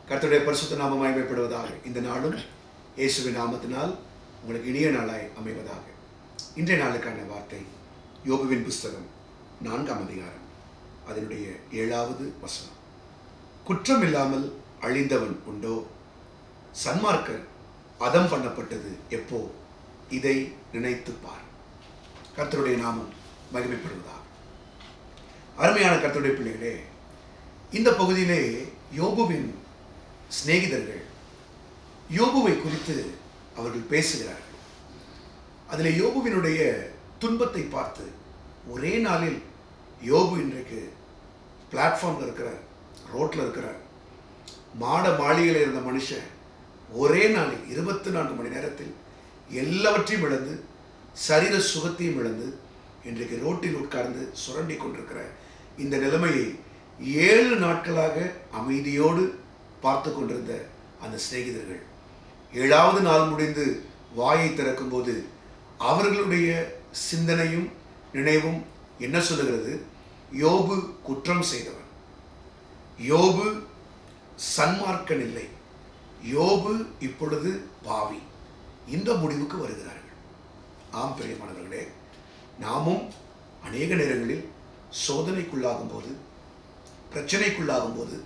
கர்த்தருடைய பரிசுத்த நாமம் மகிமைப்படுவதாக. இந்த நாளும் இயேசுவின் நாமத்தினால் உங்களுக்கு இனிய நாளாய் அமைவதாக. இன்றைய நாளுக்கான வார்த்தை யோபுவின் புஸ்தகம் 4ஆம் அதிகாரம் அதனுடைய 7வது வசனம். குற்றம் இல்லாமல் அழிந்தவன் உண்டோ? சன்மார்க்கர் அதம் பண்ணப்பட்டது எப்போ? இதை நினைத்துப் பார். கர்த்தருடைய நாமம் மகிமைப்படுவதாக. அருமையான கர்த்தருடைய பிள்ளைகளே, இந்த பகுதியிலே யோபுவின் சிநேகிதர்கள் யோபுவை குறித்து அவர்கள் பேசுகிறார்கள். அதில் யோபுவினுடைய துன்பத்தை பார்த்து ஒரே நாளில் யோபு இன்றைக்கு பிளாட்ஃபார்மில் இருக்கிறார், ரோட்டில் இருக்கிறார். மாட மாளிகையில் இருந்த மனுஷன் ஒரே நாளில் 24 மணி நேரத்தில் எல்லாவற்றையும் இழந்து சரீர சுகத்தையும் இழந்து இன்றைக்கு ரோட்டில் உட்கார்ந்து சுரண்டி கொண்டிருக்கிற இந்த நிலைமையை 7 நாட்களாக அமைதியோடு பார்த்து கொண்டிருந்த அந்த சிநேகிதர்கள் 7வது நாள் முடிந்து வாயை திறக்கும் போது அவர்களுடைய சிந்தனையும் நினைவும் என்ன சொல்லுகிறது? யோபு குற்றம் செய்தவன், யோபு சன்மார்க்கன் இல்லை, யோபு இப்பொழுது பாவி, இந்த முடிவுக்கு வருகிறார்கள். ஆம் பிரியமானவர்களே, நாமும் அநேக நேரங்களில் சோதனைக்குள்ளாகும் போது, பிரச்சனைக்குள்ளாகும் போது,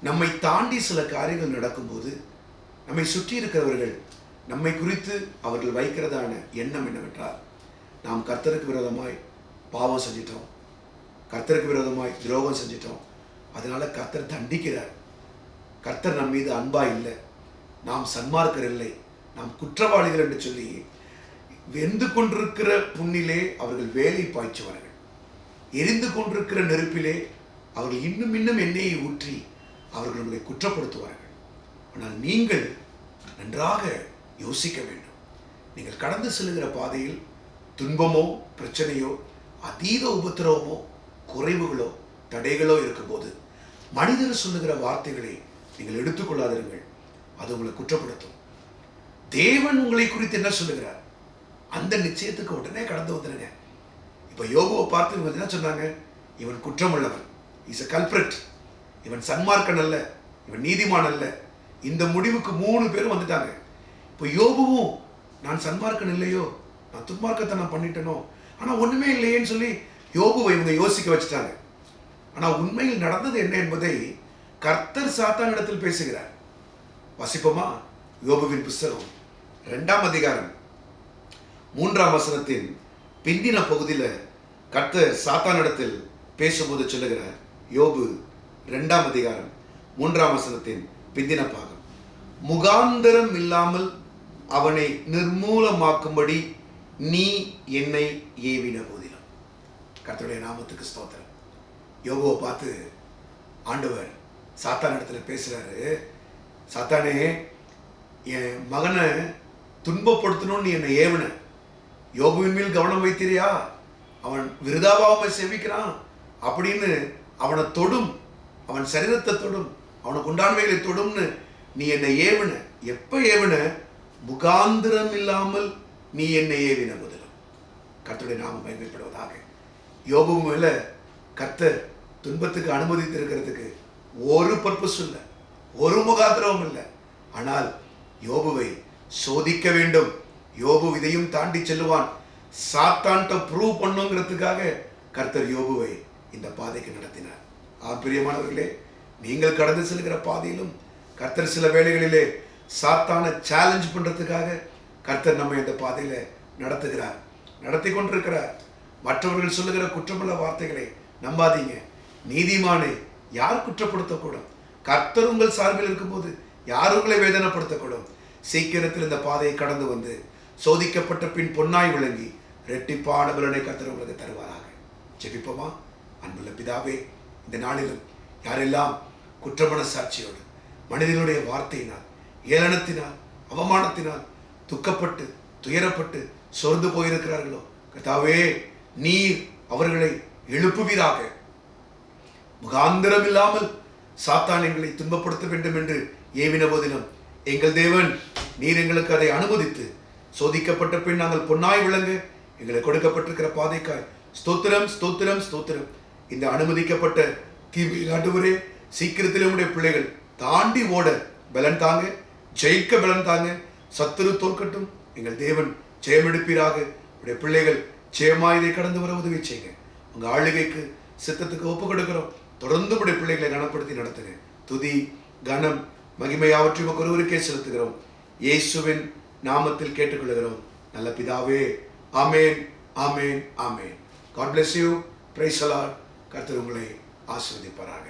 நம்மை தாண்டி சில காரியங்கள் நடக்கும்போது நம்மை சுற்றி இருக்கிறவர்கள் நம்மை குறித்து அவர்கள் வைக்கிறதான எண்ணம் என்னவென்றால், நாம் கர்த்தருக்கு விரோதமாய் பாவம் செஞ்சிட்டோம், கர்த்தருக்கு விரோதமாய் துரோகம் செஞ்சிட்டோம், அதனால கர்த்தர் தண்டிக்கிறார், கர்த்தர் நம் மீது அன்பா இல்லை, நாம் சன்மார்க்கர் இல்லை, நாம் குற்றவாளிகள் என்று சொல்லி வெந்து கொண்டிருக்கிற புண்ணிலே அவர்கள் வேலை பாய்ச்சுவார்கள். எரிந்து கொண்டிருக்கிற நெருப்பிலே அவர்கள் இன்னும் இன்னும் எண்ணெயை ஊற்றி அவர்கள் உங்களை குற்றப்படுத்துவார்கள். ஆனால் நீங்கள் நன்றாக யோசிக்க வேண்டும். நீங்கள் கடந்து செல்லுகிற பாதையில் துன்பமோ பிரச்சனையோ அதீத உபத்திரவமோ குறைவுகளோ தடைகளோ இருக்கும்போது மனிதர் சொல்லுகிற வார்த்தைகளை நீங்கள் எடுத்துக்கொள்ளாதிருங்கள். அது உங்களை குற்றப்படுத்தும். தேவன் உங்களை குறித்து என்ன சொல்லுகிறார், அந்த நிச்சயத்துக்கு உடனே கடந்து வந்துடுங்க. இப்போ யோபுவை பார்த்து இவங்க என்ன சொன்னாங்க? இவன் குற்றம் உள்ளவன், இஸ் எ கல்பிரட், இவன் சன்மார்க்கன் அல்ல, இவன் நீதிமான் அல்ல. இந்த முடிவுக்கு 3 பேரும் வந்துட்டாங்க. இப்போ யோபுவும் நான் சன்மார்க்கன் இல்லையோ, நான் துன்மார்க்கத்தை நான் பண்ணிட்டேனோ, ஆனால் ஒன்றுமே இல்லையேன்னு சொல்லி யோபுவை இவங்க யோசிக்க வச்சுட்டாங்க. ஆனால் உண்மையில் நடந்தது என்ன என்பதை கர்த்தர் சாத்தானிடத்தில் பேசுகிறார். வாசிப்போமா? யோபுவின் புஸ்தகம் 2ஆம் அதிகாரம் 3ஆம் வசனத்தின் பிந்தின பகுதியில் கர்த்தர் சாத்தானிடத்தில் பேசும்போது சொல்லுகிறார். யோபு 2ஆம் அதிகாரம் 3ஆம் வசனத்தின் பிந்தின பாகம். முகாந்தரம் இல்லாமல் அவனை நிர்மூலமாக்கும்படி நீ என்னை ஏவின போதிலும். கர்த்தருடைய நாமத்துக்கு ஸ்தோத்திரம். யோபுவை பார்த்து ஆண்டவர் சாத்தானிடத்துல பேசுறாரு. சாத்தானே, என் மகனை துன்பப்படுத்தணும்னு நீ என்னை ஏவின, யோபுவின் மேல் கவனம் வைத்திரியா, அவன் விருதாபாவமை சேவிக்கிறான் அப்படின்னு அவனை தொடும், அவன் சரீரத்தை தொடும், அவனுக்கு உண்டானவைகளை தொடும்னு நீ என்னை ஏவின. எப்ப ஏவின? முகாந்திரம் இல்லாமல் நீ என்னை ஏவின முதலும். கர்த்தருடைய நாமம் மகிமைப்படுவதாக. யோபு மேல கர்த்தர் துன்பத்துக்கு அனுமதித்திருக்கிறதுக்கு ஒரு பர்பஸ் இல்லை, ஒரு முகாந்திரமும் இல்லை. ஆனால் யோபுவை சோதிக்க வேண்டும். யோபு இதையும் தாண்டி செல்லுவான், சாத்தான்ட்ட ப்ரூவ் பண்ணுங்கிறதுக்காக கர்த்தர் யோபுவை இந்த பாதைக்கு நடத்தினார். பிரியமானவர்களே, நீங்கள் கடந்து செல்கிற பாதையிலும் கர்த்தர் சில வேளைகளிலே சாத்தான சேலஞ்ச் பண்றதுக்காக கர்த்தர் நம்ம இந்த பாதையில நடத்துகிறார், நடத்தி கொண்டிருக்கிறார். மற்றவர்கள் சொல்லுகிற குற்றமுள்ள வார்த்தைகளை நம்பாதீங்க. நீதிமானை யார் குற்றப்படுத்தக்கூடும்? கர்த்தர் உங்கள் சார்பில் இருக்கும்போது யார் உங்களை வேதனைப்படுத்தக்கூடும்? சீக்கிரத்தில் இந்த பாதையை கடந்து வந்து சோதிக்கப்பட்ட பின் பொன்னாய் விளங்கி இரட்டிப்பான பலனை கர்த்தர் உங்களுக்கு தருவாராக. ஜெபிப்போமா? அன்புள்ள பிதாவே, இந்த நாளிலும் யாரெல்லாம் குற்றமன சாட்சியோடு மனிதனுடைய வார்த்தையினால், ஏளனத்தினால், அவமானத்தினால் துக்கப்பட்டு துயரப்பட்டு சொர்ந்து போயிருக்கிறார்களோ, கர்த்தாவே நீர் அவர்களை எழுப்புவீராக. முகாந்திரம் இல்லாமல் சாத்தான் எங்களை துன்பப்படுத்த வேண்டும் என்று ஏவின போதிலும் எங்கள் தேவன் நீர் எங்களுக்கு அதை அனுமதித்து சோதிக்கப்பட்ட பின் நாங்கள் பொன்னாய் விளங்க எங்களுக்கு கொடுக்கப்பட்டிருக்கிற பாதைக்காய் ஸ்தோத்திரம் ஸ்தோத்திரம் ஸ்தோத்திரம். இந்த அனுமதிக்கப்பட்ட தீமை ஆண்டவரே, சீக்கிரத்தில் உடைய பிள்ளைகள் தாண்டி ஓட பலன் தாங்க, ஜெயிக்க பலன் தாங்க. சத்துரு தோற்கட்டும், எங்கள் தேவன் ஜெயமெடுப்பீராக. உடைய பிள்ளைகள் ஜெயமாய் இதை கடந்து வர உதவி செய்யுங்க. உங்க ஆளுகைக்கு சித்தத்துக்கு ஒப்பு கொடுக்கிறோம். தொடர்ந்து உடைய பிள்ளைகளை கனப்படுத்தி நடத்துங்க. துதி கனம் மகிமையாவற்றை ஒருவருக்கே செலுத்துகிறோம். இயேசுவின் நாமத்தில் கேட்டுக்கொள்கிறோம் நல்ல பிதாவே. ஆமேன், ஆமேன், ஆமேன். God bless you. Praise the Lord. கர்த்தர் உங்களை ஆசீர்வதிப்பாராக.